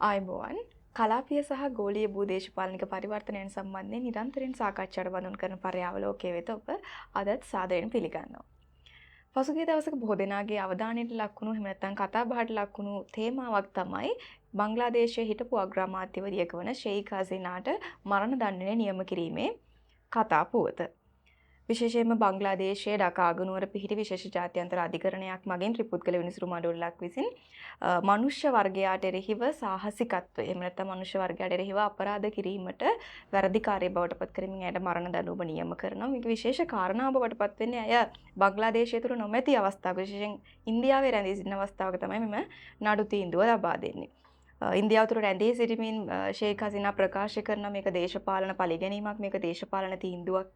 ආයුබෝවන් කලාපීය සහ ගෝලීය භූ දේශපාලනික පරිවර්තනයන් සම්බන්ධයෙන් නිරන්තරයෙන් සාකච්ඡාට බඳුන් කරන පර්යාවලෝකයේ වෙත ඔබ අදත් සාදරයෙන් පිළිගන්නවා. පසුගිය දවසක බොහෝ දෙනාගේ අවධානයට ලක් වුණු එහෙම නැත්නම් කතාබහට ලක් වුණු තේමාවක් තමයි බංග්ලාදේශයේ හිටපු අග්‍රාමාත්‍යවරියක වන ෂෙයිඛ් හසීනාට මරණ දඬුවම නියම කිරීමේ කතා පුවත. විශේෂයෙන්ම බංග්ලාදේශයේ ඩකා අගනුවර පිහිටි විශේෂ ජාත්‍යන්තර අධිකරණයක් මගින් ත්‍රිපුද්ගල විනිසුරු මඩුල්ලක් විසින් මනුෂ්‍ය වර්ගයාට එරෙහිව සාහසිකත්වය එහෙම නැත්නම් මනුෂ්‍ය වර්ගයාට එරෙහිව අපරාධ කිරීමට වැරදිකාරී බවට පත් කරමින් ඇයට මරණ දඬුවම නියම කරනවා. මේක විශේෂ කාරණාව බවට පත් වෙන්නේ අය බංග්ලාදේශය තුළ නොමැති අවස්ථාවක විශේෂයෙන් ඉන්දියාවේ රැඳී සිටින අවස්ථාවක තමයි මෙම නඩු තීන්දුව ලබා දෙන්නේ. ඉන්දියාව තුළ රැඳී සිටීමෙන් ෂේඛ් හසීනා ප්‍රකාශ කරන මේක දේශපාලන පරිගැනීමක් මේක දේශපාලන තීන්දුවක්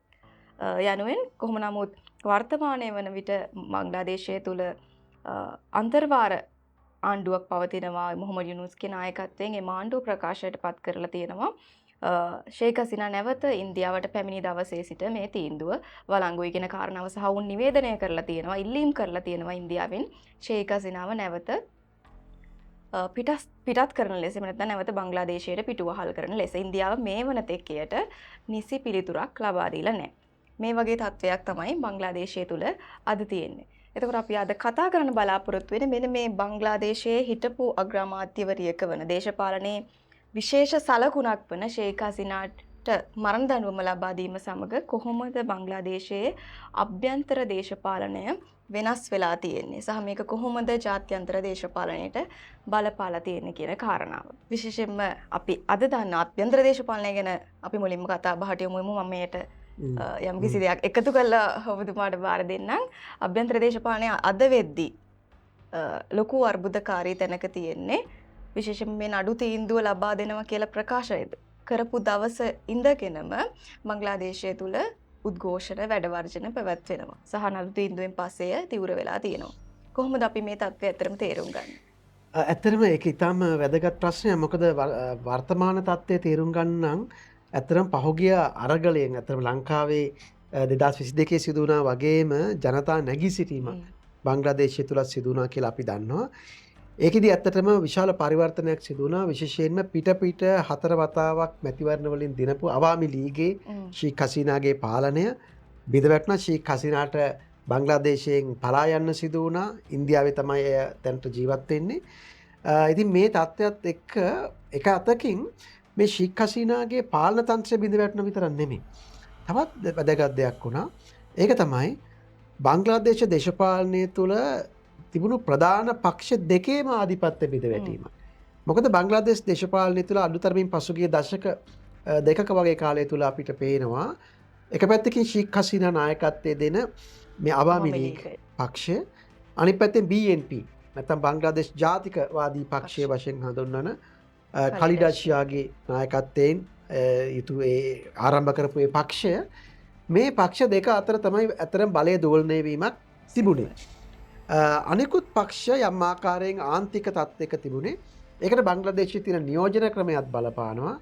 යනුවෙන් කොහොම නමුත් වර්තමානයේ වන විට බංග්ලාදේශය තුළ අන්තර්වාර ආණ්ඩුවක් පවතිනවා. මොහොමඩ් යුනූස්ගේ නායකත්වයෙන් ඒ ආණ්ඩුව ප්‍රකාශයට පත් කරලා තියෙනවා. ෂේඛ් හසීනා නැවත ඉන්දියාවට පැමිණි දවසේ සිට මේ තීන්දුව වළංගුයි කියන කාරණාව සහ උන් නිවේදනය කරලා තියෙනවා. ඉල්ලීම් කරලා තියෙනවා ඉන්දියාවෙන් ෂේඛ් හසීනාව නැවත පිටත් කරන ලෙස නැත්නම් නැවත බංග්ලාදේශයට පිටුවහල් කරන ලෙස ඉන්දියාව මේ වන තෙක්කයට නිසි පිළිතුරක් ලබා දීලා නැහැ. මේ වගේ තත්ත්වයක් තමයි බංග්ලාදේශය තුළ අද තියෙන්නේ. එතකොට අපි අද කතා කරන්න බලාපොරොත්තු වෙන්නේ මෙන්න මේ බංග්ලාදේශයේ හිටපු අග්‍රාමාත්‍යවරියක වන දේශපාලනයේ විශේෂ සලකුණක් වන ෂේඛ් හසීනාට මරණ දඬුවම ලබා දීම සමග කොහොමද බංග්ලාදේශයේ අභ්‍යන්තර දේශපාලනය වෙනස් වෙලා තියෙන්නේ සහ මේක කොහොමද ජාත්‍යන්තර දේශපාලනයට බලපාලා තියෙන්නේ කියන කාරණාව. විශේෂයෙන්ම අපි අද දන්න අභ්‍යන්තර දේශපාලනය ගැන අපි මුලින්ම කතා බහට යමු. මම මේට යම් කිසි දෙයක් එකතු කරලා ඔබතුමාට බාර දෙන්නම්. අභ්‍යන්තර දේශපාලනය අද වෙද්දී ලොකු අර්බුදකාරී තැනක තියෙන්නේ. විශේෂයෙන්ම මේ නඩු තීන්දුව ලබා දෙනවා කියලා ප්‍රකාශය කරපු දවස ඉඳගෙනම බංග්ලාදේශය තුල උද්ඝෝෂණ වැඩවර්ජන පැවැත්වෙනවා. සහ නඩු තීන්දුවෙන් පස්සේ තීව්‍ර වෙලා තියෙනවා. කොහොමද අපි මේ තත්ත්වය ඇත්තටම තේරුම් ගන්නේ? ඇත්තටම ඒක ඉතාම වැදගත් ප්‍රශ්නයක්. මොකද වර්තමාන තත්ත්වය තේරුම් ගන්න නම් ඇත්තටම පහුගිය අරගලයෙන් ඇත්තටම ලංකාවේ 2022 සිදු වුණා වගේම ජනතා නැගී සිටීම බංග්ලාදේශය තුල සිදු වුණා කියලා අපි දන්නවා. ඒකෙදි ඇත්තටම විශාල පරිවර්තනයක් සිදු වුණා. විශේෂයෙන්ම පිට 4 වතාවක් මැතිවරණ වලින් දිනපු අවාමි ලීගේ ෂේඛ් හසීනාගේ පාලනය බිඳ වැටුණා. ෂේඛ් හසීනාට බංග්ලාදේශයෙන් පලා යන්න සිදු වුණා. ඉන්දියාවේ තමයි දැනට ජීවත් වෙන්නේ. ඉතින් මේ තත්ත්වයක් එක්ක එක අතකින් මේ ෂේඛ් හසීනාගේ පාලන තන්ත්‍රය බිඳ වැටුණ විතරක් නෙමෙයි. තවත් වැදගත් දෙයක් වුණා. ඒක තමයි බංග්ලාදේශ දේශපාලනය තුළ තිබුණු ප්‍රධාන පක්ෂ දෙකේම ආධිපත්‍ය බිඳ වැටීම. මොකද බංග්ලාදේශ දේශපාලනය තුළ අඩුතරමින් පසුගිය දශක දෙකක වගේ කාලය තුළ අපිට පේනවා එක පැත්තකින් ෂේඛ් හසීනා නායකත්වයේ දෙන මේ අවාමි ලීග් පක්ෂය අනිත් පැත්තෙන් BNP නැත්නම් බංග්ලාදේශ ජාතිකවාදී පක්ෂය වශයෙන් හඳුන්වන කලිඩාෂියාගේ නායකත්වයෙන් යුතු ඒ ආරම්භ කරපු ඒ පක්ෂය මේ පක්ෂ දෙක අතර තමයි අතරම බලය දෝලණය වීමක් තිබුණේ. අනිකුත් පක්ෂ යම් ආකාරයෙන් ආන්තික තත්ත්වයක තිබුණේ. ඒකට බංග්ලාදේශයේ තියෙන නියෝජන ක්‍රමයක් බලපානවා.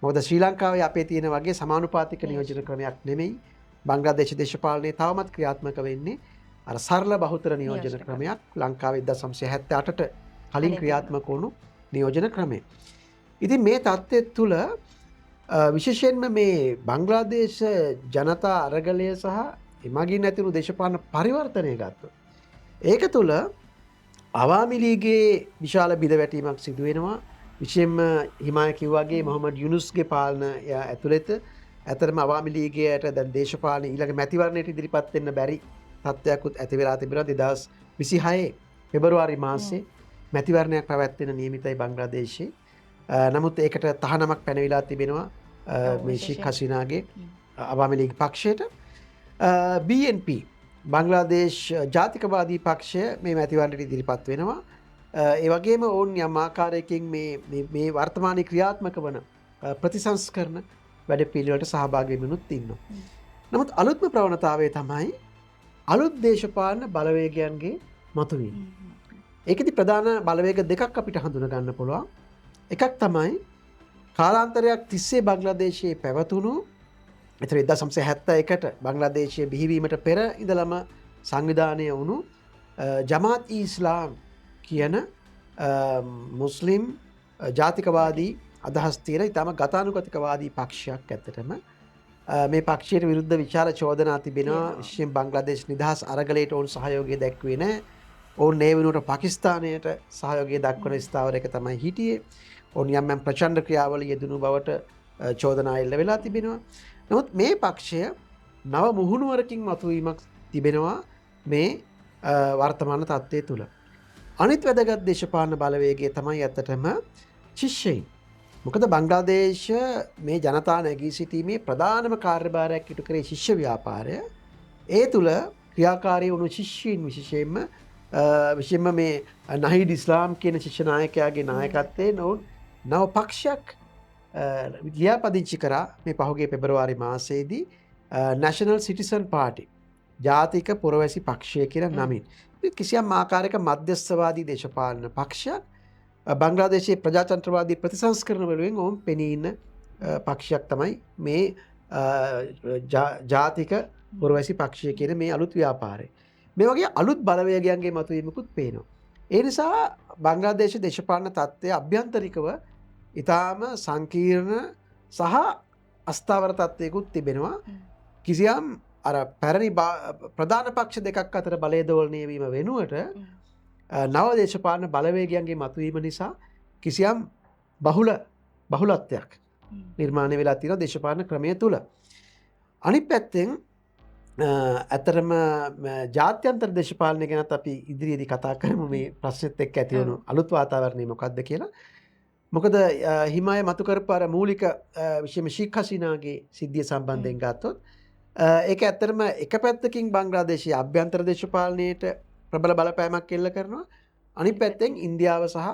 මොකද ශ්‍රී ලංකාවේ අපේ තියෙන වගේ සමානුපාතික නියෝජන ක්‍රමයක් නෙමෙයි. බංග්ලාදේශ දේශපාලනයේ තවමත් ක්‍රියාත්මක වෙන්නේ අර සරල බහුතර නියෝජන ක්‍රමයක්. ලංකාවේ 1978ට කලින් ක්‍රියාත්මක වුණු නියෝජන ක්‍රමය. ඉතින් මේ තත්ත්වය තුළ විශේෂයෙන්ම මේ බංග්ලාදේශ ජනතා අරගලය සහ එමගින් ඇතිවුණු දේශපාලන පරිවර්තනය ගත්තොත් ඒක තුළ අවාමි ලීගේ විශාල බිඳවැටීමක් සිදු වෙනවා. විශේෂයෙන්ම හිමාය කිව්වාගේ මොහොමඩ් යුනූස්ගේ පාලනය ඇතුළත ඇතරම අවාමි ලීගයට දැන් දේශපාලන ඊළඟ මැතිවරණයට ඉදිරිපත් වෙන්න බැරි තත්ත්වයක්ත් ඇති වෙලා තිබෙනවා. 2026 පෙබරවාරි මාසයේ මැතිවරණයක් පැවැත්වෙන නියමිතයි බංග්ලාදේශයේ. නමුත් ඒකට තහනමක් පැනවිලා තිබෙනවා මේ ෂේඛ් හසීනාගේ අවාමි ලීග් පක්ෂයට. BNP බංග්ලාදේශ ජාතිකවාදී පක්ෂය මේ මැතිවරණයට ඉදිරිපත් වෙනවා. ඒ වගේම ඔවුන් යම් ආකාරයකින් මේ වර්තමානයේ ක්‍රියාත්මක වන ප්‍රතිසංස්කරණ වැඩපිළිවෙලට සහභාගී වෙනුත් ඉන්නවා. නමුත් අලුත්ම ප්‍රවණතාවය තමයි අලුත් දේශපාලන බලවේගයන්ගේ මතුවීම. ඒකෙදි ප්‍රධාන බලවේග දෙකක් අපිට හඳුනා ගන්න පුළුවන්. එකක් තමයි කාලාන්තරයක් තිස්සේ බංග්ලාදේශයේ පැවතුණු 1971ට බංග්ලාදේශයේ බිහිවීමට පෙර ඉඳලම සංවිධානය වුණු ජමාත් ඉස්ලාම් කියන මුස්ලිම් ජාතිකවාදී අදහස් තියෙන ඉතාම ගතානුගතිකවාදී පක්ෂයක් ඇත්තටම. මේ පක්ෂයට විරුද්ධ විශාල චෝදනා තිබෙනවා. විශේෂයෙන් බංග්ලාදේශ නිදහස් අරගලයට ඔවුන් සහයෝගය දැක්වේ නැහැ. ඔවුන් ඒ වෙනුවට පාකිස්තානයට සහයෝගය දක්වන ස්ථාවරයක තමයි හිටියේ. ඔවුන් යම් යම් ප්‍රචණ්ඩ ක්‍රියාවල යෙදුණු බවට චෝදනා එල්ල වෙලා තිබෙනවා. නමුත් මේ පක්ෂය නව මුහුණුවරකින් මතුවීමක් තිබෙනවා මේ වර්තමාන තත්ත්වය තුළ. අනිත් වැදගත් දේශපාලන බලවේගය තමයි ඇත්තටම ශිෂ්‍යයින්. මොකද බංග්ලාදේශ මේ ජනතා නැගී සිටීමේ ප්‍රධානම කාර්යභාරයක් ඉටු කරේ ශිෂ්‍ය ව්‍යාපාරය. ඒ තුළ ක්‍රියාකාරී වුණු ශිෂ්‍යයින් විශේෂයෙන්ම මේ නහිඩ් ඉස්ලාම් කියන ශිෂ්‍ය නායකයාගේ නායකත්වයෙන් ඔවුන් නව පක්ෂයක් ලියාපදිංචි කරා මේ පහුගිය පෙබරවාරි මාසයේදී නැෂනල් සිටිසන් පාටි ජාතික පුරවැසි පක්ෂය කියන නමින්. කිසියම් ආකාරයක මධ්‍යස්ථවාදී දේශපාලන පක්ෂයක් බංග්ලාදේශයේ ප්‍රජාතන්ත්‍රවාදී ප්‍රතිසංස්කරණ වලින් ඔවුන් පෙනී ඉන්න පක්ෂයක් තමයි මේ ජාතික පුරවැසි පක්ෂය කියන මේ අලුත් ව්‍යාපාරය. මේ වගේ අලුත් බලවේගයන්ගේ මතුවීමකුත් පේනවා. ඒ නිසා බංග්ලාදේශ දේශපාලන තත්ත්වය අභ්‍යන්තරිකව ඉතාම සංකීර්ණ සහ අස්ථාවර තත්ත්වයකුත් තිබෙනවා. කිසියම් අර පැරණි ප්‍රධාන පක්ෂ දෙකක් අතර බලය දෝලනය වීම වෙනුවට නව දේශපාලන බලවේගයන්ගේ මතුවීම නිසා කිසියම් බහුලත්වයක් නිර්මාණය වෙලා තියෙනවා දේශපාලන ක්‍රමය තුළ. අනිත් පැත්තෙන් ඇතරම ජාත්‍යන්තර දේශපාලනය ගැනත් අපි ඉදිරියේදී කතා කරමු මේ ප්‍රශ්නෙත් එක්ක ඇති වුණු අලුත් වාතාවරණය මොකක්ද කියලා. මොකද හිමාය මතු කරපු අර මූලික විශේෂම ෂීක් හසීනාගේ සිද්ධිය සම්බන්ධයෙන් ගත්තොත් ඒක ඇත්තටම එක පැත්තකින් බංග්ලාදේශයේ අභ්‍යන්තර දේශපාලනයට ප්‍රබල බලපෑමක් එල්ල කරනවා. අනිත් පැත්තෙන් ඉන්දියාව සහ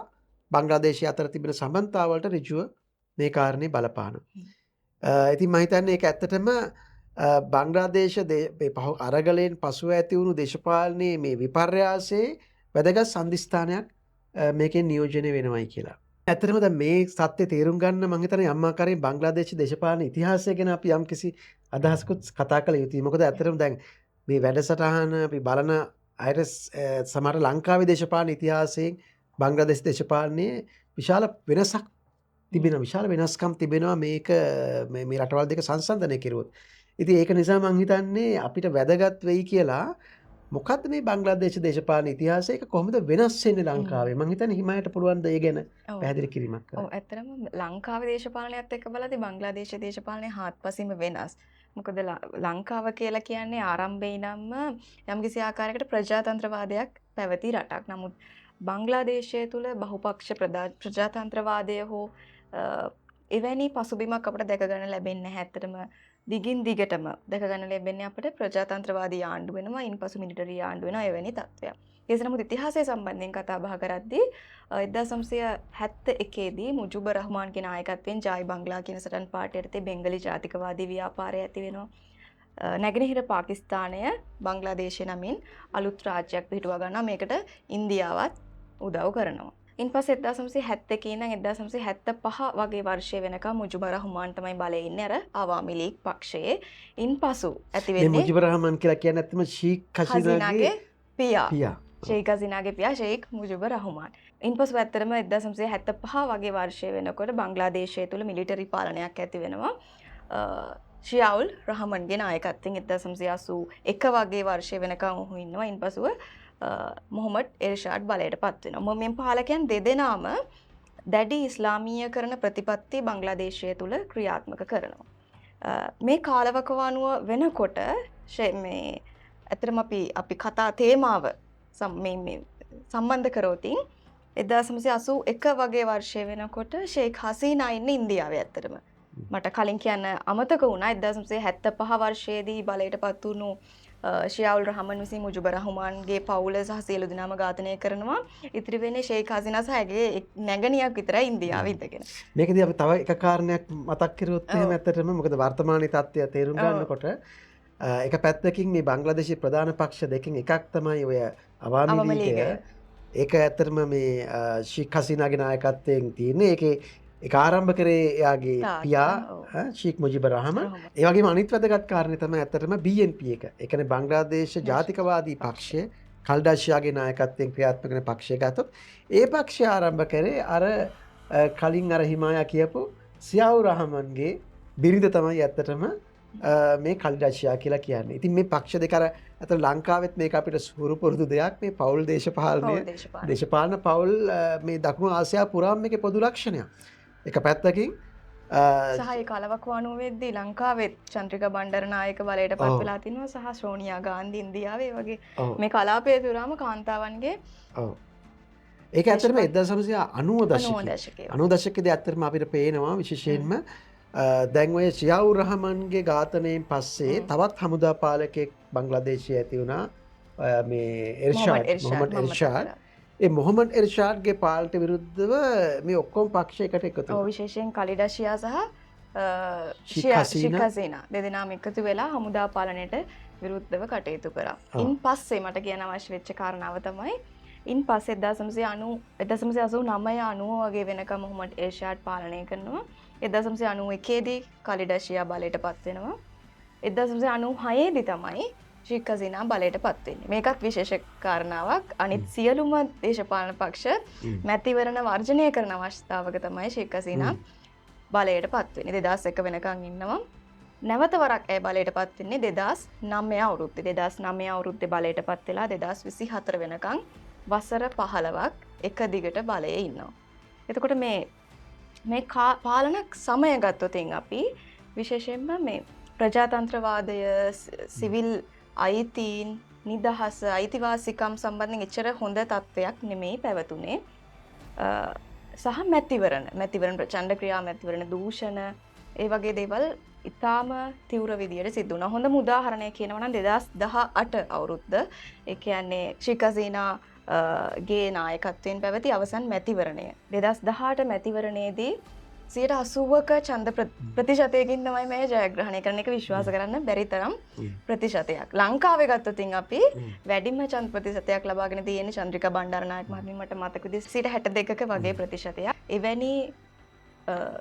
බංග්ලාදේශය අතර තිබෙන සම්බන්ධතාවලට ඍජුව මේ කාරණේ බලපානවා. ඉතින් මම හිතන්නේ ඒක ඇත්තටම බංග්ලාදේශ අරගලයෙන් පසුව ඇති වුණු දේශපාලනයේ මේ විපර්යාසයේ වැදගත් සම්දිස්ථානයක් මේකෙන් නියෝජනය වෙනවයි කියලා. ඇත්තටම දැන් මේ සත්‍ය තේරුම් ගන්න මම හිතන්නේ යම් ආකාරයෙන් බංග්ලාදේශ දේශපාලන ඉතිහාසය ගැන අපි යම්කිසි අදහසකුත් කතා කළ යුතුයි. මොකද ඇත්තටම දැන් මේ වැඩසටහන අපි බලන අයට සමහර ලංකාවේ දේශපාලන ඉතිහාසයෙන් බංග්ලාදේශ දේශපාලනයේ විශාල වෙනසක් තිබෙනවා. විශාල වෙනස්කම් තිබෙනවා මේක මේ රටවල් දෙක සංසන්දනය කෙරුවොත්. ඉතින් ඒක නිසා මම හිතන්නේ අපිට වැදගත් වෙයි කියලා මොකක්ද මේ බංග්ලාදේශ දේශපාලන ඉතිහාසය ඒක කොහොමද වෙනස් වෙන්නේ ලංකාවේ? මම හිතන්නේ හිමායට පුළුවන් ද ඒ ගැන පැහැදිලි කිරීමක් කරන්න. ඔව් ඇත්තටම ලංකාවේ දේශපාලනයත් එක්ක බලද්දී බංග්ලාදේශ දේශපාලනය හාත්පසින්ම වෙනස්. මොකද ලංකාව කියලා කියන්නේ ආරම්භයේ ඉඳන්ම යම්කිසි ආකාරයකට ප්‍රජාතන්ත්‍රවාදයක් පැවති රටක්. නමුත් බංග්ලාදේශය තුළ බහුපක්ෂ ප්‍රජාතන්ත්‍රවාදය හෝ එවැනි පසුබිමක් අපිට දැක ගන්න ලැබෙන්නේ නැහැ. ඇත්තටම දිගින් දිගටම දැක ගන්න ලැබෙන්නේ අපිට ප්‍රජාතන්ත්‍රවාදී ආණ්ඩු වෙනවා, ඉන්පසු මිලිටරි ආණ්ඩු වෙනවා එවැනි තත්ත්වයක්. කෙසේ නමුත් ඉතිහාසය සම්බන්ධයෙන් කතා බහ කරද්දී 1971 දී මුජිබුර් රහ්මාන්ගේ නායකත්වයෙන් ජායි බංග්ලා කියන සටන් පාර්ටිය යටතේ බෙන්ගලි ජාතිකවාදී ව්‍යාපාරය ඇති වෙනවා. නැගෙනහිර පාකිස්තානය බංග්ලාදේශය නමින් අලුත් රාජ්‍යයක් පිහිටුවා ගන්නවා. මේකට ඉන්දියාවත් උදව් කරනවා. ඉන්පස්සේ 1971 ඉඳන් 1975 වගේ වර්ෂය වෙනකම් මුජිබුර් රහ්මාන් තමයි බලයේ ඉන්නේ අර අවාමි ලීග් පක්ෂයේ. ඉන්පසු ඇති වෙන්නේ මේ මුජිබුර් රහ්මාන් කියලා කියන්නේ ඇත්තම ෂීක් හසීනාගේ පියා. ෂේක් හසීනාගේ පියා ෂේක් මුජිබුර් රහ්මාන්. ඉන්පසු ඇත්තටම 1975 වගේ වර්ෂය වෙනකොට බංග්ලාදේශය තුල මිලිටරි පාලනයක් ඇති වෙනවා. ෂියාඋල් රහමන්ගේ නායකත්වයෙන් 1981 වගේ වර්ෂය වෙනකම් ඔහු ඉන්නවා. ඉන්පසුව මොහොමඩ් එර්ෂාඩ් බලයට පත් වෙනවා. මේ පාලකයන් දෙදෙනාම දැඩි ඉස්ලාමීයකරණ ප්‍රතිපත්ති බංග්ලාදේශය තුල ක්‍රියාත්මක කරනවා. මේ කාලවකවානුව වෙනකොට මේ ඇත්තටම අපි කතා තේමාව සම්බන්ධ කරෝතින් 1981 වගේ වර්ෂය වෙනකොට ෂේක් හසීනා ඉන්නේ ඉන්දියාවේ. ඇත්තටම මට කලින් කියන්න අමතක වුණා 1975 වර්ෂයේදී බලයට පත් වුණු ෂියාඋල් රහමන් විසින් මුජිබුර් රහ්මාන්ගේ පවුල සහ සියලු දෙනාම ඝාතනය කරනවා. ඉතිරි වෙන්නේ ෂේක් හසීනා සහ ඇගේ නැගණියක් විතරයි ඉන්දියාවේ ඉඳගෙන. මේකදී අපි තව එක කාරණයක් මතක් කරුවොත් එහෙම ඇත්තටම මොකද වර්තමානයේ තත්ත්වය තේරුම් ගන්නකොට එක පැත්තකින් මේ බංග්ලාදේශයේ ප්‍රධාන පක්ෂ දෙකෙන් එකක් තමයි ඔය අවාමි ලීගය. ඒක ඇත්තටම මේ ෂීක් හසීනාගේ නායකත්වයෙන් තියෙන්නේ. ඒක ආරම්භ කරේ එයාගේ පියා ෂීක් මුජිබුර් රහ්මාන්. ඒ වගේම අනිත් වැදගත් කාරණේ තමයි ඇත්තටම BNP එක. ඒ කියන්නේ බංග්ලාදේශ ජාතිකවාදී පක්ෂය කල්ඩාෂියාගේ නායකත්වයෙන් ක්‍රියාත්මක කරන පක්ෂය ගත්තොත් ඒ පක්ෂය ආරම්භ කරේ අර කලින් අර හිමායා කියපු සියාව් රහමන්ගේ බිරිඳ තමයි ඇත්තටම මේ කලිඩශයා කියලා කියන්නේ. ඉතින් මේ පක්ෂ දෙක අර අතන ලංකාවෙත් මේක අපිට සුරු පුරුදු දෙයක් මේ පෞල් දේශපාලනය දේශපාලන පෞල් මේ දකුණු ආසියාව පුරාම මේකේ පොදු ලක්ෂණයක්. එක පැත්තකින් සහය කලවක් වනුව වෙද්දී ලංකාවෙත් චන්ද්‍රික බණ්ඩාරනායක බලයට පත් වෙලා තිනවා සහ ශ්‍රෝනියා ගාන්ධි ඉන්දියාවේ වගේ මේ කලාපය තුරාම කාන්තාවන්ගේ ඒක ඇත්තටම 1990 දශකයේ 90 දශකයේදී ඇත්තටම අපිට පේනවා විශේෂයෙන්ම දැන් ඔය සියාව් රහමන්ගේ ඝාතනයෙන් පස්සේ තවත් හමුදා පාලකෙක් බංග්ලාදේශයේ ඇති වුණා මේ මොහමඩ් එර්ෂාඩ් ඒ මොහමඩ් එර්ෂාඩ්ගේ පාලට විරුද්ධව මේ ඔක්කොම පක්ෂයකට එකතු වුණා. විශේෂයෙන් කලිඩශියා සහ ෂේක් හසීනා දෙදෙනාම එකතු වෙලා හමුදා පාලනයට විරුද්ධව කටයුතු කරා. ඉන් පස්සේ මට කියන්න අවශ්‍ය වෙච්ච කාරණාව තමයි ඉන් පස්සේ 1989 90 වගේ වෙනකම් මොහමඩ් එර්ෂාඩ් පාලනය කරනවා. 1991 දී කලිඩශියා බලයට පත් වෙනවා. 1996 දී තමයි ෂේක් හසීනා බලයට පත් වෙන්නේ. මේකත් විශේෂ කාරණාවක්. අනිත් සියලුම දේශපාලන පක්ෂ මැතිවරණ වර්ජනය කරන අවස්ථාවක තමයි ෂේක් හසීනා බලයට පත් වෙන්නේ. 2001 වෙනකන් ඉන්නවා. නැවත වරක් ඇය බලයට පත් වෙන්නේ 2009 අවුරුද්දේ. 2009 අවුරුද්දේ බලයට පත් වෙලා 2024 වෙනකන් වසර 15ක් එක දිගට බලයේ ඉන්නවා. එතකොට මේ පාලන සමය ගත්තොතින් අපි විශේෂයෙන්ම මේ ප්‍රජාතන්ත්‍රවාදය සිවිල් අයිතීන් නිදහස අයිතිවාසිකම් සම්බන්ධයෙන් එච්චර හොඳ තත්ත්වයක් නෙමෙයි පැවතුනේ සහ මැතිවරණ ප්‍රචණ්ඩ ක්‍රියා මැතිවරණ දූෂණ ඒ වගේ දේවල් ඉතාම තීව්‍ර විදියට සිදු වුණා. හොඳම උදාහරණය කියනවා නම් 2018 අවුරුද්ද ඒ කියන්නේ ෂේක් හසීනා ගේ නායකත්වයෙන් පැවති අවසන් මැතිවරණය 2018 මැතිවරණයේදී 80%ක ඡන්ද ප්‍රතිශතයකින් තමයි මේ ජයග්‍රහණය කරන එක විශ්වාස කරන්න බැරි තරම් ප්‍රතිශතයක්. ලංකාවේ ගත්තොතින් අපි වැඩිම ඡන්ද ප්‍රතිශතයක් ලබාගෙන තියෙන්නේ චන්ද්‍රිකා බණ්ඩාරනායක මහත්මිය මට මතක විදිහට 62ක වගේ ප්‍රතිශතයක්. එවැනි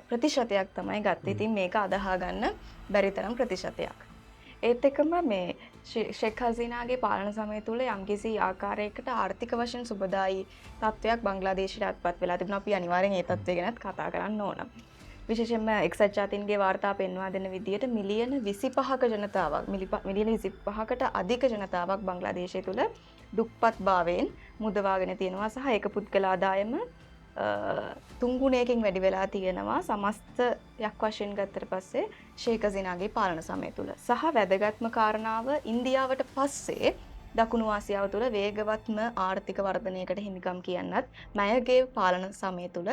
ප්‍රතිශතයක් තමයි ගත්තේ. ඉතින් මේක අදහා ගන්න බැරි තරම් ප්‍රතිශතයක්. ඒත් එක්කම මේ ෂේක් හසීනාගේ පාලන සමය තුළ යම්කිසි ආකාරයකට ආර්ථික වශයෙන් සුබදායි තත්ත්වයක් බංග්ලාදේශයට අත්පත් වෙලා තිබුණා. අපි අනිවාර්යෙන් ඒ තත්ත්වය ගැනත් කතා කරන්න ඕන. විශේෂයෙන්ම එක්සත් ජාතීන්ගේ වාර්තා පෙන්වා දෙන විදිහට මිලියන 25ක ජනතාවක් මිලියන 25කට අධික ජනතාවක් බංග්ලාදේශය තුළ දුප්පත්භාවයෙන් මුදවාගෙන තියෙනවා සහ ඒක පුද්ගල ආදායම 3 ගුණයකින් වැඩි වෙලා තියෙනවා සමස්තයක් වශයෙන් ගත්තට පස්සේ ෂේක් හසීනාගේ පාලන සමය තුළ. සහ වැදගත්ම කාරණාව ඉන්දියාවට පස්සේ දකුණු ආසියාව තුළ වේගවත්ම ආර්ථික වර්ධනයකට හිමිකම් කියන්නත් මයගේ පාලන සමය තුළ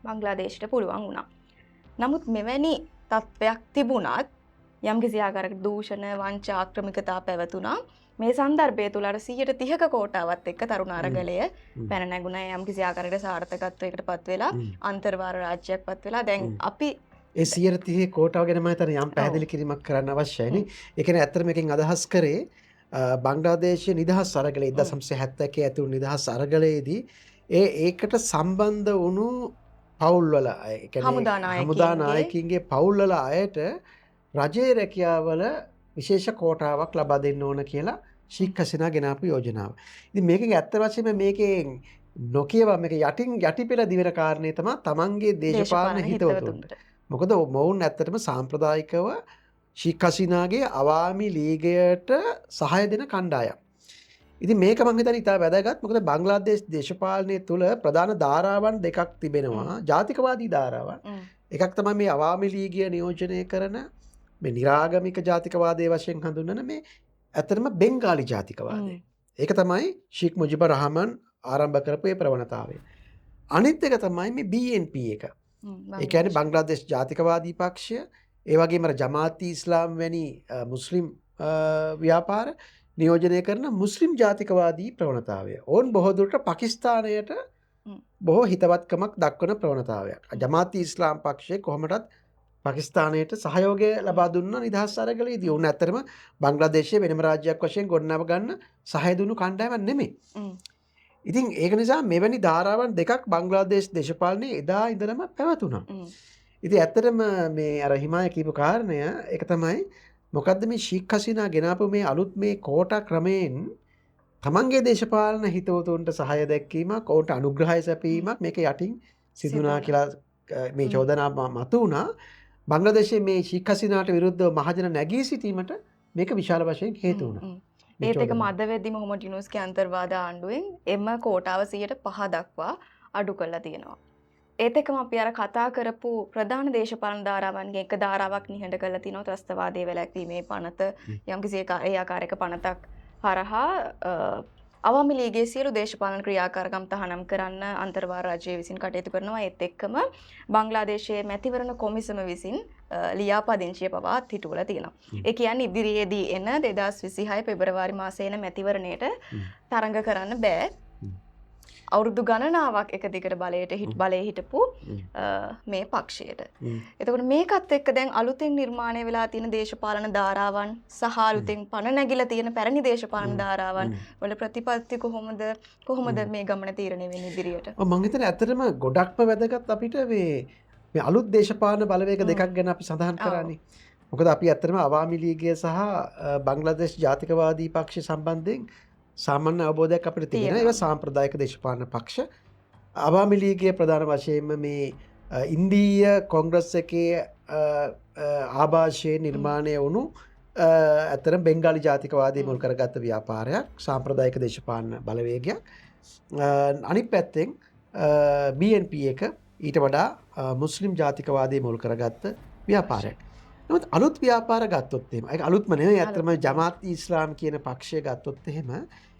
බංග්ලාදේශයට පුළුවන් වුණා. නමුත් මෙවැනි තත්ත්වයක් තිබුණත් යම්කිසි ආකාරයකට දූෂණ වංචා ආක්‍රමිකතා පැවතුණා. මේ සන්දර්භය තුළ අර 130ක කෝටාවත් එක්ක තරුණ අරගලය පැන නැගුණා. යම්කිසි ආකාරයකට සාර්ථකත්වයකට පත් වෙලා අන්තර්වාර රාජ්‍යයක් පත් වෙලා දැන් අපි ඒ 130 කෝටාව ගැන මම හිතන්නේ යම් පැහැදිලි කිරීමක් කරන්න අවශ්‍යයි නේ. ඒ කියන්නේ ඇත්තට මේකෙන් අදහස් කරේ බංග්ලාදේශයේ නිදහස් අරගලය 1971 ඇති වුණු නිදහස් අරගලයේදී ඒකට සම්බන්ධ වුණු පවුල් වල ඒ කියන්නේ හමුදා නායකයින්ගේ පවුල් වල අයට රජයේ රැකියාවල විශේෂ කෝටාවක් ලබා දෙන්න ඕන කියලා ෂේක් හසීනා ගෙනාපු යෝජනාව. ඉතින් මේකෙන් ඇත්ත වශයෙන්ම මේකෙන් නොකියව මේක යටිපෙළ දිවෙන කාරණේ තමයි තමන්ගේ දේශපාලන හිතවතුන්ට. මොකද මොවුන් ඇත්තටම සාම්ප්‍රදායිකව ෂේක් හසීනාගේ අවාමි ලීගයට සහාය දෙන කණ්ඩායම්. ඉතින් මේක මම හිතන්නේ ඉතා වැදගත්. මොකද බංග්ලාදේශ දේශපාලනය තුළ ප්‍රධාන ධාරාවන් දෙකක් තිබෙනවා. ජාතිකවාදී ධාරාවන්. එකක් තමයි මේ අවාමි ලීගය නියෝජනය කරන මේ නිරාගමික ජාතිකවාදයේ වශයෙන් හඳුන්වන මේ ඇත්තටම බෙන්ගාලි ජාතිකවාදය. ඒක තමයි ෂේක් මුජිබුර් රහමන් ආරම්භ කරපු ඒ ප්‍රවණතාවය. අනිත් එක තමයි මේ BNP එක. ඒ කියන්නේ බංග්ලාදේශ ජාතිකවාදී පක්ෂය, ඒ වගේම ජමාත් ඉස්ලාම් වැනි මුස්ලිම් ව්‍යාපාර නියෝජනය කරන මුස්ලිම් ජාතිකවාදී ප්‍රවණතාවය. ඕන් බොහෝ දුරට පාකිස්තානයට බොහෝ හිතවත්කමක් දක්වන ප්‍රවණතාවයක්. ජමාත් ඉස්ලාම් පක්ෂය කොහොමදත් පාකිස්තානයට සහයෝගය ලබා දුන්න නිදහස් අරගලයේදී උන් ඇත්තටම බංග්ලාදේශයේ වෙනම රාජ්‍යයක් වශයෙන් ගොඩනගා ගන්න සහය දුන්නු කණ්ඩායමක් නෙමෙයි. ඉතින් ඒක නිසා මෙවැනි ධාරාවන් දෙකක් බංග්ලාදේශ දේශපාලනයේ එදා ඉඳලම පැවතුණා. ඉතින් ඇත්තටම මේ අර හිමාය කියපු කාරණය ඒක තමයි මොකද්ද මේ ෂේක් හසීනා ගෙනාපු මේ අලුත් මේ කෝටා ක්‍රමයෙන් තමන්ගේ දේශපාලන හිතවතුන්ට සහාය දැක්වීමක්, ඔවුන්ට අනුග්‍රහය සැපීමක් මේක යටින් සිදුනා කියලා මේ චෝදනා මතු වුණා. බංග්ලාදේශයේ මේ ෂීක් හසීනාට විරුද්ධව මහජන නැගී සිටීමට මේක විශාල වශයෙන් හේතු වුණා. ඒත් එක මද වෙද්දි මොහොමඩ් යුනූස්ගේ අන්තර්වාද ආණ්ඩුවෙන් එම කෝටාව 105 දක්වා අඩු කරලා තියෙනවා. ඒත් එක්කම අපි අර කතා කරපු ප්‍රධාන දේශපාලන ධාරාවන්ගේ එක ධාරාවක් නිහඬ කරලා තිනවා ත්‍රස්තවාදයේ වැළැක්වීමේ පනත යම්කිසි ඒ ආකාරයක පනතක් හරහා අවාමි ලීගයේ සියලු දේශපාලන ක්‍රියාකාරකම් තහනම් කරන්න අන්තර්වාද රාජ්‍යය විසින් කටයුතු කරනවා. ඒත් එක්කම බංග්ලාදේශයේ මැතිවරණ කොමිසම විසින් ලියාපදිංචිය පවා අත්හිටුවලා තියෙනවා. ඒ කියන්නේ ඉදිරියේදී එන 2026 පෙබරවාරි මාසයේ එන මැතිවරණයට තරඟ කරන්න බෑ. අවුරුදු ගණනාවක් එක දිගට බලයේ හිටපු මේ පක්ෂයට. එතකොට මේකත් එක්ක දැන් අලුතෙන් නිර්මාණය වෙලා තියෙන දේශපාලන ධාරාවන් සහ අලුතෙන් පණ නැගිලා තියෙන පැරණි දේශපාලන ධාරාවන් වල ප්‍රතිපත්ති කොහොමද මේ ගමන තීරණය වෙන්නේ ඉදිරියට? මම හිතන්නේ ඇත්තටම ගොඩක්ම වැදගත් අපිට මේ අලුත් දේශපාලන බලවේග දෙකක් ගැන අපි සඳහන් කරන්නේ. මොකද අපි ඇත්තටම අවාමි ලීගය සහ බංග්ලාදේශ ජාතිකවාදී පක්ෂ සම්බන්ධයෙන් සාමාන්‍ය අවබෝධයක් අපිට තියෙනවා. ඒක සාම්ප්‍රදායික දේශපාලන පක්ෂ. අවාමි ලීගයේ ප්‍රධාන වශයෙන්ම මේ ඉන්දීය කොංග්‍රස් එකේ ආభాෂයේ නිර්මාණය වුණු ඇත්තටම බෙන්ගාලි ජාතිකවාදී මුල් කරගත්ත ව්‍යාපාරයක්, සාම්ප්‍රදායික දේශපාලන බලවේගයක්. අනිත් පැත්තෙන් BNP එක ඊට වඩා මුස්ලිම් ජාතිකවාදී මුල් කරගත්ත ව්‍යාපාරයක්. නමුත් අලුත් ව්‍යාපාර ගත්තොත් එහෙම ඒක අලුත්ම නෙවෙයි. ඇත්තටම ජමාත් ඉස්ලාම් කියන පක්ෂය ගත්තොත් එහෙම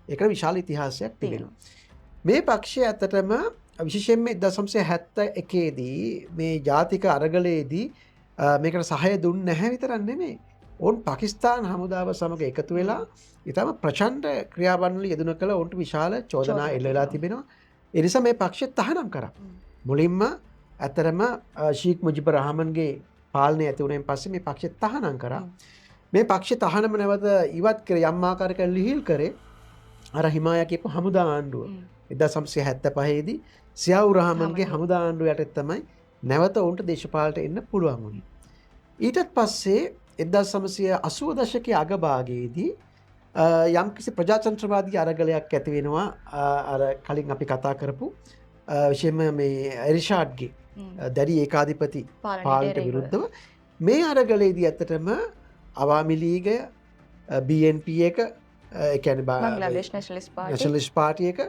ඒකට විශාල ඉතිහාසයක් තිබෙනවා. මේ පක්ෂය ඇත්තටම විශේෂයෙන්ම 1971 දී මේ ජාතික අරගලයේදී මේකට සහාය දුන්නේ නැහැ විතරක් නෙමෙයි. ඔවුන් පාකිස්තාන හමුදාව සමග එකතු වෙලා ඊටම ප්‍රචණ්ඩ ක්‍රියාවන් වල යෙදුන කළ ඔවුන්ට විශාල චෝදනා එල්ල වෙලා තිබෙනවා. ඒ නිසා මේ පක්ෂය තහනම් කරා. මුලින්ම ඇත්තටම ෂීක් මුජිබුර් රහමන්ගේ පාලනය ඇති වුණෙන් පස්සේ මේ පක්ෂය තහනම් කරා. මේ පක්ෂය තහනම නැවත ඉවත් කර යම් ආකාරයක ලිහිල් කරේ අර හිමායා කියපු හමුදා ආණ්ඩුව. 1975 දී සියාවුර් රහමන්ගේ හමුදා ආණ්ඩුව යටතේ තමයි නැවත උන්ට දේශපාලනයට එන්න පුළුවන් වුණේ. ඊටත් පස්සේ 1980 දශකයේ අගභාගයේදී යම්කිසි ප්‍රජාතන්ත්‍රවාදී අරගලයක් ඇති වෙනවා. අර කලින් අපි කතා කරපු විශේෂයෙන්ම මේ එරිෂාඩ්ගේ දැඩි ඒකාධිපති පාලනයට විරුද්ධව මේ අරගලයේදී ඇත්තටම අවාමි ලීගය BNP එක ඒ කියන්නේ බංග්ලාදේශ් නැෂනලිස්ට් පාර්ටි එක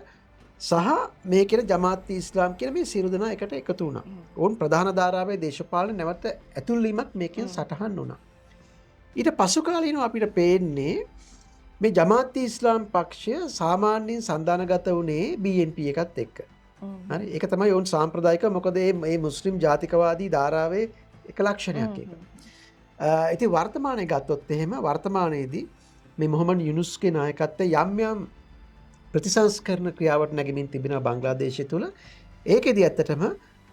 සහ මේ කියන ජමාත් ඉස්ලාම් කියන මේ සියලු දෙනා එකට එකතු වුණා. ඔවුන් ප්‍රධාන ධාරාවේ දේශපාලන නැවත ඇතුල් වීමක් මේකෙන් සටහන් වුණා. ඊට පසු කාලීනව අපිට පේන්නේ මේ ජමාත් ඉස්ලාම් පක්ෂය සාමාන්‍යයෙන් සන්දානගත වුණේ BNP එකත් එක්ක. හරි ඒක තමයි ඔවුන් සාම්ප්‍රදායික මොකද මේ මුස්ලිම් ජාතිකවාදී ධාරාවේ එක ලක්ෂණයක් ඒක. ඉතින් වර්තමානයේ ගත්තොත් එහෙම වර්තමානයේදී මේ මොහමඩ් යුනූස්ගේ නායකත්වයේ යම් යම් ප්‍රතිසංස්කරණ ක්‍රියාවට නැගෙමින් තිබෙනවා බංග්ලාදේශය තුල. ඒකෙදි ඇත්තටම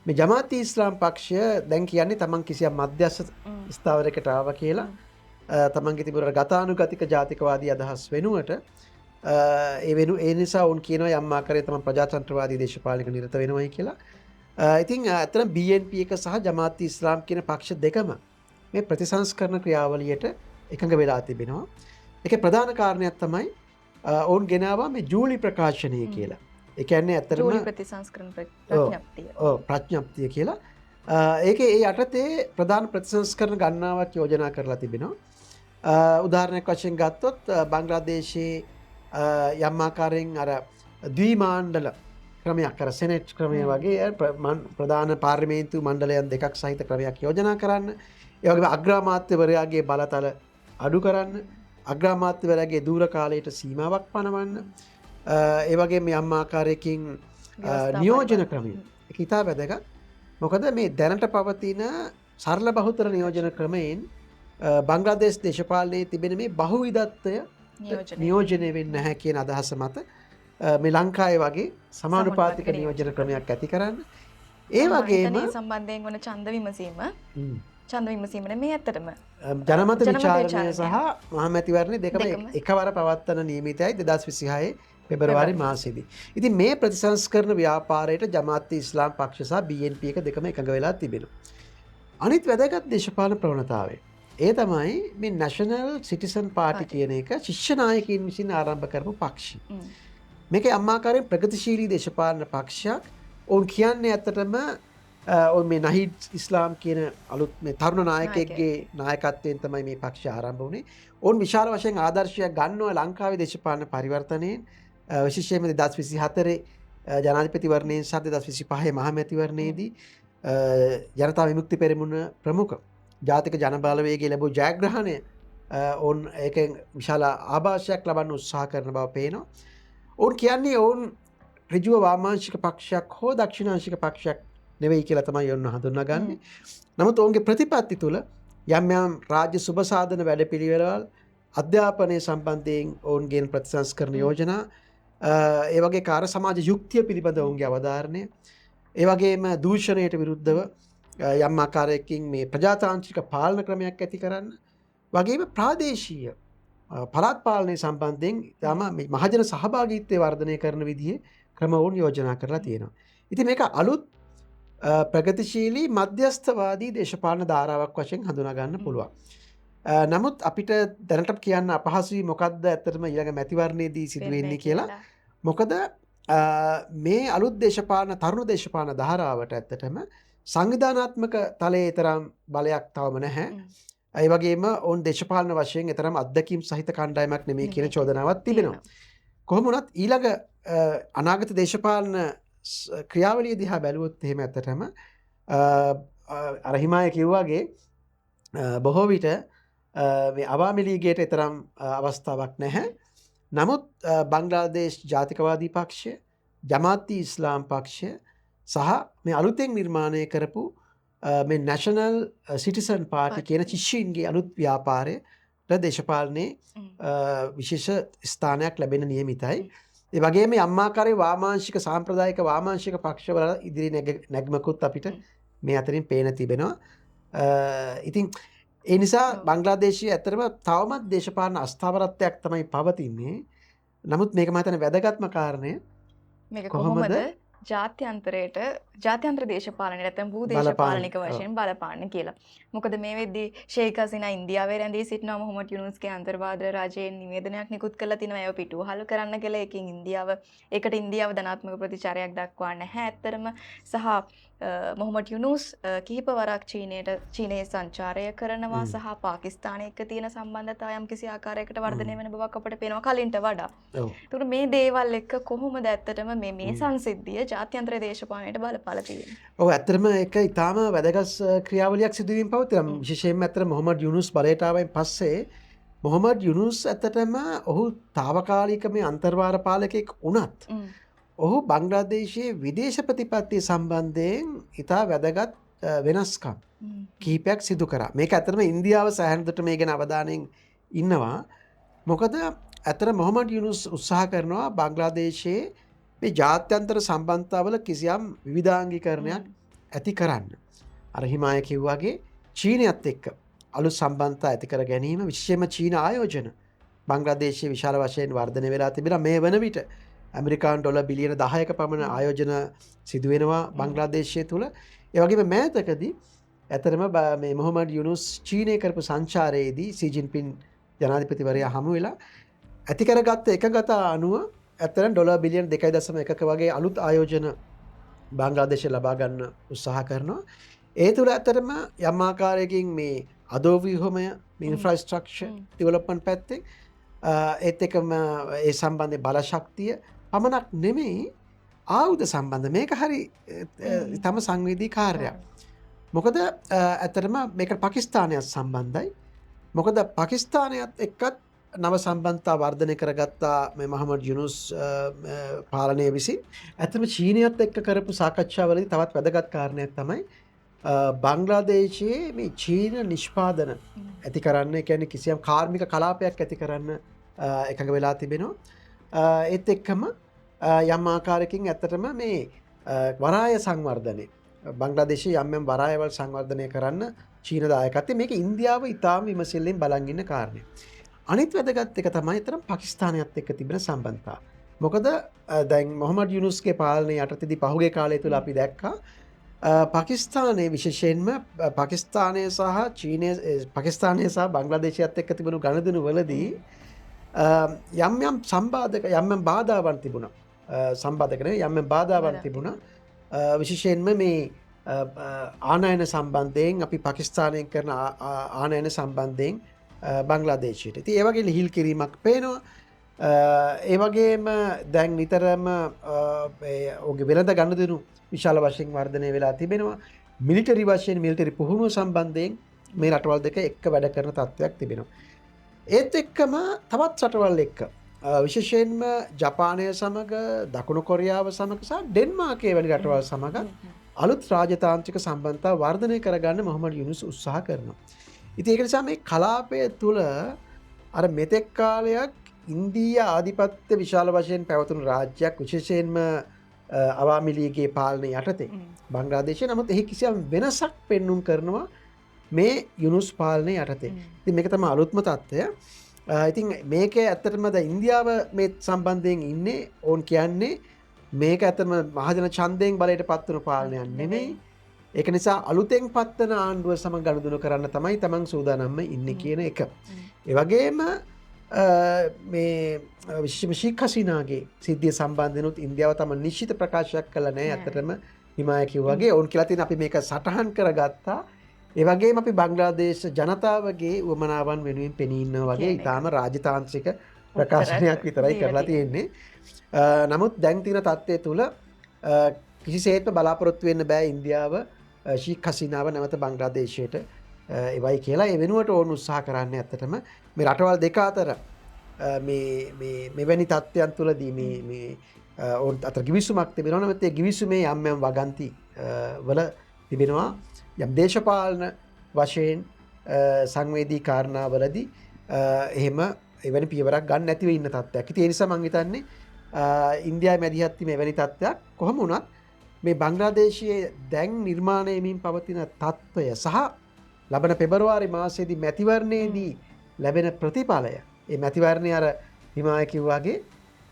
මේ ජමාත් ඉස්ලාම් පක්ෂය දැන් කියන්නේ තමන් කිසියම් මධ්‍යස්ථ ස්ථාවරයකට ආවා කියලා. තමන්ගේ තිබුණ ගතානුගතික ජාතිකවාදී අදහස් වෙනුවට ඒ නිසා උන් කියනවා යම් ආකාරයක තමයි ප්‍රජාතන්ත්‍රවාදී දේශපාලනික නිරත වෙනවයි කියලා. ඉතින් අතන BNP එක සහ ජමාත් ඉස්ලාම් කියන පක්ෂ දෙකම මේ ප්‍රතිසංස්කරණ ක්‍රියාවලියට එකඟ වෙලා තිබෙනවා. ඒකේ ප්‍රධාන කාරණයක් තමයි ඔවුන් ගෙනාවා මේ ජූලි ප්‍රකාශනය කියලා. ඒ කියන්නේ ඇත්තටම ජූලි ප්‍රතිසංස්කරණ ප්‍රඥප්තිය. ඔව් ප්‍රඥප්තිය කියලා. ඒකේ ඒ යටතේ ප්‍රධාන ප්‍රතිසංස්කරණ ගණනාවක් යෝජනා කරලා තිබෙනවා. උදාහරණයක් වශයෙන් ගත්තොත් බංග්ලාදේශයේ යම් ආකාරයෙන් අර ද්විමාණ්ඩල ක්‍රමයක් අර සෙනෙට් ක්‍රමය වගේ ප්‍රධාන පාර්ලිමේන්තු මණ්ඩලයන් දෙකක් සහිත ක්‍රමයක් යෝජනා කරන්න. ඒ වගේම අග්‍රාමාත්‍යවරයාගේ බලතල අඩු කරන්න, අග්‍රාමාත්‍යවරයාගේ දූර කාලයට සීමාවක් පනවන්න. ඒ වගේම යම් ආකාරයකින් නියෝජන ක්‍රමය. ඒක ඉතා වැදගත්. මොකද මේ දැනට පවතින සරල බහුතර නියෝජන ක්‍රමයෙන් බංග්ලාදේශ දේශපාලනයේ තිබෙන මේ බහුවිධත්වය නියෝජනය වෙන්නේ නැහැ කියන අදහස මත මේ ලංකාවේ වගේ සමානුපාතික නියෝජන ක්‍රමයක් ඇති කරන්න. ඒ වගේම සම්බන්ධයෙන් වන ඡන්ද විමසීම නෙමෙයි ඇත්තටම ජනමත විචාරණය සහ මහමැතිවරණය දෙකම එකවර පවත්වන නියමිතයි 2026 පෙබරවාරි මාසෙදී. ඉතින් මේ ප්‍රතිසංස්කරණ ව්‍යාපාරයට ජමාත් ඉස්ලාම් පක්ෂ සහ BNP එක දෙකම එකඟ වෙලා තිබෙනවා. අනිත් වැදගත් දේශපාලන ප්‍රවණතාවය ඒ තමයි මේ නැෂනල් සිටිසන් පාර්ටි කියන එක ශිෂ්‍ය නායකයින් විසින් ආරම්භ කරපු පක්ෂය. මේක අම්මාකාරයෙන් ප්‍රගතිශීලී දේශපාලන පක්ෂයක්. ඔවුන් කියන්නේ ඇත්තටම ඔවුන් මේ නහිඩ් ඉස්ලාම් කියන අලුත් මේ තරුණ නායකයෙක්ගේ නායකත්වයෙන් තමයි මේ පක්ෂය ආරම්භ වුණේ. ඔවුන් විශාල වශයෙන් ආදර්ශයක් ගන්නවා ලංකාවේ දේශපාලන පරිවර්තනයෙන් විශේෂයෙන්ම 2024 ජනාධිපතිවරණයෙන් සහ 2025 මහමැතිවරණයේදී ජනතා විමුක්ති පෙරමුණ ප්‍රමුඛ ජාතික ජනබලවේගයේ ලැබූ ජයග්‍රහණය ඔවුන් ඒකෙන් විශාල ආభాෂයක් ලබන්න උත්සාහ කරන බව පේනවා. ඔවුන් කියන්නේ ඔවුන් ඍජුව වාමාංශික පක්ෂයක් හෝ දක්ෂිණාංශික පක්ෂයක් නෙවෙයි කියලා තමයි ඔවුන් හඳුන්වගන්නේ. නමුත් ඔවුන්ගේ ප්‍රතිපත්ති තුළ යම් යම් රාජ්‍ය සුබසාධන වැඩපිළිවෙළවල් අධ්‍යාපනය සම්බන්ධයෙන් ඔවුන්ගේ ප්‍රතිසංස්කරණ යෝජනා ඒ වගේ කාර්ය සමාජ යුක්තිය පිළිබඳ ඔවුන්ගේ අවධාරණය ඒ වගේම දූෂණයට විරුද්ධව යම් ආකාරයකින් මේ ප්‍රජාතාන්ත්‍රික පාලන ක්‍රමයක් ඇති කරන්න වගේම ප්‍රාදේශීය පළාත් පාලනය සම්බන්ධයෙන් තම මහජන සහභාගීත්වය වර්ධනය කරන විදිහේ ක්‍රම ඔවුන් යෝජනා කරලා තියෙනවා. ඉතින් මේක අලුත් ප්‍රගතිශීලී මධ්‍යස්ථවාදී දේශපාලන ධාරාවක් වශයෙන් හඳුනා ගන්න පුළුවන්. නමුත් අපිට දැනට කියන්න අපහසුයි මොකක්ද ඇත්තටම ඊළඟ මැතිවරණයේදී සිදු වෙන්නේ කියලා. මොකද මේ අලුත් දේශපාලන තරුණ දේශපාලන ධාරාවට ඇත්තටම සංවිධානාත්මක තලයේ තරම් බලයක් තවම නැහැ. ඒ වගේම ඔවුන් දේශපාලන වශයෙන් තරම් අත්දැකීම් සහිත කණ්ඩායමක් නෙමෙයි කියන චෝදනාවක් තිබෙනවා. කොහොම වුණත් ඊළඟ අනාගත දේශපාලන ක්‍රියාවලිය දිහා බැලුවොත් එහෙම ඇත්තටම අර හිමාය කිව්වාගේ බොහෝ විට මේ අවාමි ලීගයට තරම් අවස්ථාවක් නැහැ. නමුත් බංග්ලාදේශ් ජාතිකවාදී පක්ෂය, ජමාති ඉස්ලාම් පක්ෂය සහ මේ අලුතෙන් නිර්මාණය කරපු මේ නැෂනල් සිටිසන් පාර්ටි කියන චිෂ්‍යීන්ගේ අලුත් ව්‍යාපාරයට දේශපාලනයේ විශේෂ ස්ථානයක් ලැබෙන නියමිතයි. ඒ වගේම අම්මාකාරයේ වාමාංශික සාම්ප්‍රදායික වාමාංශික පක්ෂවල ඉදිරි නැග්මකුත් අපිට මේ අතරින් පේන තිබෙනවා. ඉතින් ඒ නිසා බංග්ලාදේශයේ ඇත්තටම තවමත් දේශපාලන අස්ථාවරත්වයක් තමයි පවතින්නේ. නමුත් මේක මම හිතන්නේ වැදගත්ම කාරණය මේක කොහොමද ජාත්‍යන්තර දේශපාලනයට නැත්නම් භූ දේශපාලනික වශයෙන් බලපාන්නේ කියලා. මොකද මේ වෙද්දී ෂේක් හසීනා ඉන්දියාවේ රැඳී සිටිනවා මොහොමඩ් යුනූස්ගේ අන්තර්වාද රජයෙන් නිවේදනයක් නිකුත් කරලා තිනවා ඒව පිටුවහල් කරන්න කියලා. ඒකට ඉන්දියාව ධනාත්මක ප්‍රතිචාරයක් දක්වා නැහැ ඇත්තරම. සහ මොහොමඩ් යුනූස් කිහිප වරක් චීනයේ සංචාරය කරනවා සහ පාකිස්තානය එක්ක තියෙන සම්බන්ධතාවය යම් කිසි ආකාරයකට වර්ධනය වෙන බවක් අපිට පේනවා කලින්ට වඩා. ඒකට මේ දේවල් එක්ක කොහොමද ඇත්තටම මේ සංසිද්ධිය ජාත්‍යන්තර දේශපාලනයට බලපාලා තියෙන්නේ? ඔව් ඇත්තටම ඒක ඊටාම වැදගත් ක්‍රියාවලියක් සිදුවීම පවතිනවා. විශේෂයෙන්ම ඇත්තට මොහොමඩ් යුනූස් බලයට ආවෙන් පස්සේ මොහොමඩ් යුනූස් ඇත්තටම ඔහු తాවකාලික මේ අන්තර්වාර පාලකෙක් වුණත් ඔහු බංග්ලාදේශයේ විදේශ ප්‍රතිපත්තිය සම්බන්ධයෙන් ඉතා වැදගත් වෙනස්කම් කිහිපයක් සිදු කරා. මේක ඇත්තටම ඉන්දියාව සෑහෙන දුරට මේ ගැන අවධානයෙන් ඉන්නවා. මොකද ඇත්තට මොහොමඩ් යුනූස් උත්සාහ කරනවා බංග්ලාදේශයේ මේ ජාත්‍යන්තර සම්බන්ධතාවල කිසියම් විවිධාංගීකරණයක් ඇති කරන්න. අර හිමාය කිව්වාගේ චීනයත් එක්ක අලුත් සම්බන්ධතා ඇති කර ගැනීම විශේෂයෙන්ම චීන ආයෝජන බංග්ලාදේශයේ විශාල වශයෙන් වර්ධනය වෙලා තිබෙනවා. මේ වන විට ඇමරිකානු ඩොලර් බිලියන 10ක පමණ ආයෝජන සිදු වෙනවා බංග්ලාදේශය තුල. ඒ වගේම මෑතකදී ඇතරම මේ මොහොමඩ් යුනූස් චීනය කරපු සංචාරයේදී සී ජින්පින් ජනාධිපතිවරයා හමු වෙලා ඇති කරගත්ත එකගතා අනුව ඇත්තටම ඩොලර් බිලියන 2.1ක වගේ අලුත් ආයෝජන බංග්ලාදේශය ලබා ගන්න උත්සාහ කරනවා. ඒ තුල ඇත්තටම යම් ආකාරයකින් මේ අදෝව්‍යුහමය ඉන්ෆ්‍රාස්ට්‍රක්චර් ඩෙවලොප්මන්ට් පැත්තේ ඒත් එක්කම ඒ සම්බන්ධ බල ශක්තිය පමණක් නෙමෙයි ආයුධ සම්බන්ධ මේක හරි තම සංවේදී කාර්යයක්. මොකද ඇත්තටම මේක පාකිස්තානයත් සම්බන්ධයි. මොකද පාකිස්තානයත් එක්කත් නව සම්බන්ධතා වර්ධනය කරගත්තා මේ මොහොමඩ් යුනූස් පාලනය විසින්. ඇත්තම චීනයත් එක්ක කරපු සාකච්ඡාවලදී තවත් වැදගත් කාරණයක් තමයි බංග්ලාදේශයේ මේ චීන නිෂ්පාදන ඇති කරන්න, ඒ කියන්නේ කිසියම් කාර්මික කලාපයක් ඇති කරන්න එකඟ වෙලා තිබෙනවා. ඒත් එක්කම යම් ආකාරයකින් ඇත්තටම මේ වරාය සංවර්ධනය බංග්ලාදේශයේ යම් වරායවල් සංවර්ධනය කරන්න චීන දායකත්වය මේක ඉන්දියාව ඉතාම විමසිල්ලෙන් බලන් ඉන්න කාරණය. අනිත් වැදගත් එක තමයි අතරම පාකිස්තානයත් එක්ක තිබෙන සම්බන්ධතාව. මොකද දැන් මොහොමඩ් යුනූස්ගේ පාලනය යටතේදී පහුගිය කාලය තුල අපි දැක්කා පාකිස්තානයේ විශේෂයෙන්ම පාකිස්තානය සහ බංග්ලාදේශයත් එක්ක තිබුණු ගනුදෙනු වලදී යම් බාධාවන් තිබුණා. බාධාවන් තිබුණා. විශේෂයෙන්ම මේ ආනයන සම්බන්ධයෙන් අපි පාකිස්තානයෙන් කරන ආනයන සම්බන්ධයෙන් බංග්ලාදේශයට. ඉතින් ඒ වගේ ලිහිල් කිරීමක් පේනවා. ඒ වගේම දැන් නිතරම ඔහුගේ වෙළඳ ගනුදෙනු විශාල වශයෙන් වර්ධනය වෙලා තිබෙනවා. මිලිටරි වශයෙන් මිලිටරි පුහුණුව සම්බන්ධයෙන් මේ රටවල් දෙක එක්ක වැඩ කරන තත්ත්වයක් තිබෙනවා. ඒත් එක්කම තවත් රටවල් එක්ක විශේෂයෙන්ම ජපානය සමග දකුණු කොරියාව සමග සහ ඩෙන්මාර්කයේ වැනි රටවල් සමග අලුත් රාජතාන්ත්‍රික සම්බන්ධතා වර්ධනය කරගන්න මොහමඩ් යුනුස් උත්සාහ කරනවා. ඉතින් ඒක නිසා මේ කලාපය තුළ අර මෙතෙක් කාලයක් ඉන්දීය ආධිපත්‍ය විශාල වශයෙන් පැවතුණු රාජ්‍යයක් විශේෂයෙන්ම අවාමි ලීගයේ පාලනය යටතේ බංග්ලාදේශය නමුත් එහි කිසියම් වෙනසක් පෙන්නුම් කරනවා මේ යුනුස් පාලනය යටතේ. ඉතින් මේක තමයි අලුත්ම තත්ත්වය. ඉතින් මේක ඇත්තටම ද ඉන්දියාව මේ සම්බන්ධයෙන් ඉන්නේ ඕන් කියන්නේ මේක ඇත්තම මහජන ඡන්දයෙන් බලයට පත්වන පාලනයක් නෙමෙයි. ඒක නිසා අලුතෙන් පත්වන ආණ්ඩුව සමග ගනුදෙනු කරන්න තමයි තමන් සූදානම්ම ඉන්නේ කියන එක. ඒ වගේම මේ විශේෂම ශීඛ් හසීනාගේ සිද්ධිය සම්බන්ධනොත් ඉන්දියාව තම නිශ්චිත ප්‍රකාශයක් කළා නෑ. ඇත්තටම හිමාය කිව්වාගේ ඕන් කියලා තියෙන අපි මේක සටහන් කරගත්තා. ඒ වගේම අපි බංග්ලාදේශ ජනතාවගේ උවමනාවන් වෙනුවෙන් පෙනී ඉන්නවා වගේ ඊටාම රාජතාන්ත්‍රික ප්‍රකාශනයක් විතරයි කරලා තියෙන්නේ. නමුත් දැන් තියෙන තත්ත්වය තුළ කිසිසේත්ම බලාපොරොත්තු වෙන්න බෑ ඉන්දියාව ශීඛ් හසීනාව නැවත බංග්ලාදේශයට එවයි කියලා. ඒ වෙනුවට ඕන උත්සාහ කරන්න ඇත්තටම මේ රටවල් දෙක අතර මෙවැනි තත්ත්වයන් තුළදී මේ ඔවුන් අතර ගිවිසුමක් තිබෙනවා. නමුත් ඒ ගිවිසුමේ යම් යම් වගන්ති වල තිබෙනවා. යම් දේශපාලන වශයෙන් සංවේදී කාරණාවලදී එහෙම එවැනි පියවරක් ගන්න නැතිව ඉන්න තත්ත්වයක්. ඉතින් ඒ නිසා මම හිතන්නේ ඉන්දියාවේ මැදිහත් වීම එවැනි තත්ත්වයක් කොහොම වුණත් මේ බංග්ලාදේශයේ දැන් නිර්මාණය වෙමින් පවතින තත්ත්වය සහ ලබන පෙබරවාරි මාසයේදී මැතිවරණයේදී ලැබෙන ප්‍රතිඵලය ඒ මැතිවරණය අර හිමාය කිව්වාගේ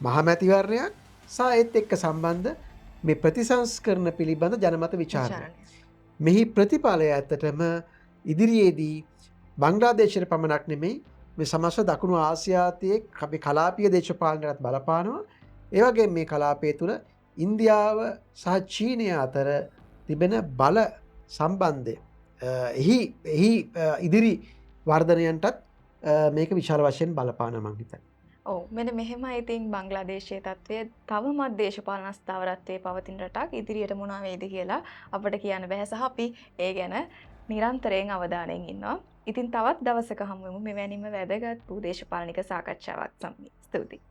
මහා මැතිවරණයක් සහ ඒත් එක්ක සම්බන්ධ මේ ප්‍රතිසංස්කරණ පිළිබඳ ජනමත විචාරණය. මෙහි ප්‍රතිඵලය ඇත්තටම ඉදිරියේදී බංග්ලාදේශයට පමණක් නෙමෙයි මේ සමස්ත දකුණු ආසියාතියේ අපි කලාපීය දේශපාලනයටත් බලපානවා. ඒ වගේම මේ කලාපය තුළ ඉන්දියාව සහ චීනය අතර තිබෙන බල සම්බන්ධය එහි ඉදිරි වර්ධනයන්ටත් මේක විශාල වශයෙන් බලපානවා මං හිතන්නේ. ඔව් මෙන්න මෙහෙමයි. ඉතින් බංග්ලාදේශයේ තත්ත්වය තවමත් දේශපාලන අස්ථාවරත්වයේ පවතින රටක්. ඉදිරියට මොනවා වෙයිද කියලා අපිට කියන්න බෑ සහ අපි ඒ ගැන නිරන්තරයෙන් අවධානයෙන් ඉන්නවා. ඉතින් තවත් දවසක හමු වෙමු මෙවැනිම වැදගත් වූ දේශපාලනික සාකච්ඡාවක් සමග. ස්තුතියි.